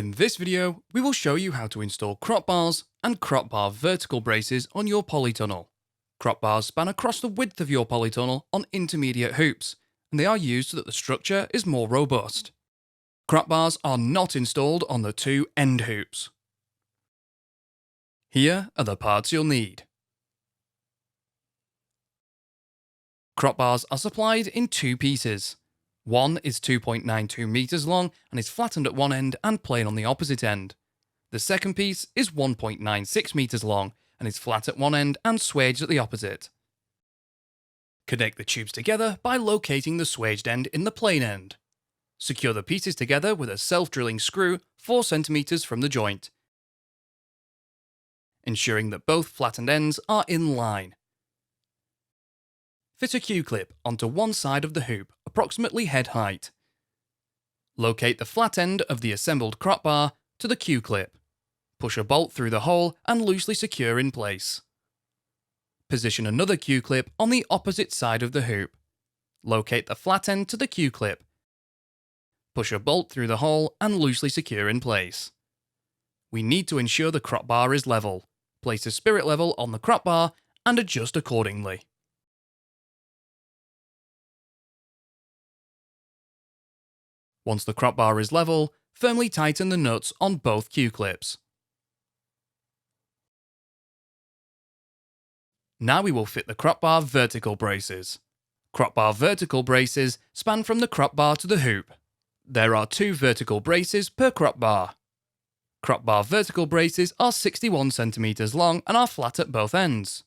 In this video, we will show you how to install crop bars and crop bar vertical braces on your polytunnel. Crop bars span across the width of your polytunnel on intermediate hoops, and they are used so that the structure is more robust. Crop bars are not installed on the two end hoops. Here are the parts you'll need. Crop bars are supplied in two pieces. One is 2.92 meters long and is flattened at one end and plain on the opposite end. The second piece is 1.96 meters long and is flat at one end and swaged at the opposite. Connect the tubes together by locating the swaged end in the plain end. Secure the pieces together with a self-drilling screw 4 centimeters from the joint, ensuring that both flattened ends are in line. Fit a Q-clip onto one side of the hoop, approximately head height. Locate the flat end of the assembled crop bar to the Q-clip. Push a bolt through the hole and loosely secure in place. Position another Q-clip on the opposite side of the hoop. Locate the flat end to the Q-clip. Push a bolt through the hole and loosely secure in place. We need to ensure the crop bar is level. Place the spirit level on the crop bar and adjust accordingly. Once the crop bar is level, firmly tighten the nuts on both Q-clips. Now we will fit the crop bar vertical braces. Crop bar vertical braces span from the crop bar to the hoop. There are 2 vertical braces per crop bar. Crop bar vertical braces are 61 centimeters long and are flat at both ends.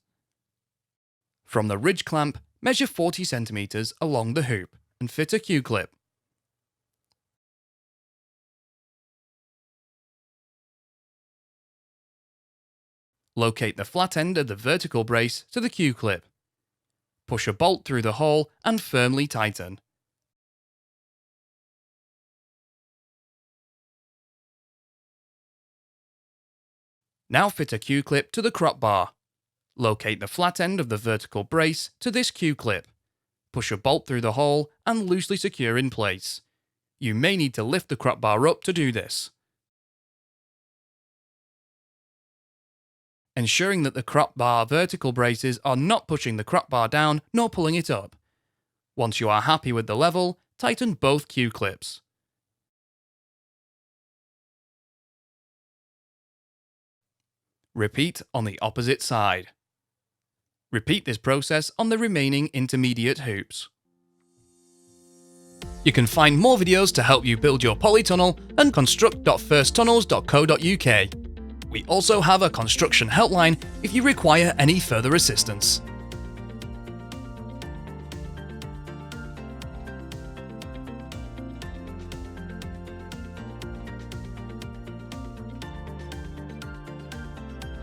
From the ridge clamp, measure 40 centimeters along the hoop and fit a Q-clip. Locate the flat end of the vertical brace to the Q-clip. Push a bolt through the hole and firmly tighten. Now fit a Q-clip to the crop bar. Locate the flat end of the vertical brace to this Q-clip. Push a bolt through the hole and loosely secure in place. You may need to lift the crop bar up to do this. Ensuring that the crop bar vertical braces are not pushing the crop bar down nor pulling it up. Once you are happy with the level, tighten both Q-clips. Repeat on the opposite side. Repeat this process on the remaining intermediate hoops. You can find more videos to help you build your polytunnel and construct.firsttunnels.co.uk. We also have a construction helpline if you require any further assistance.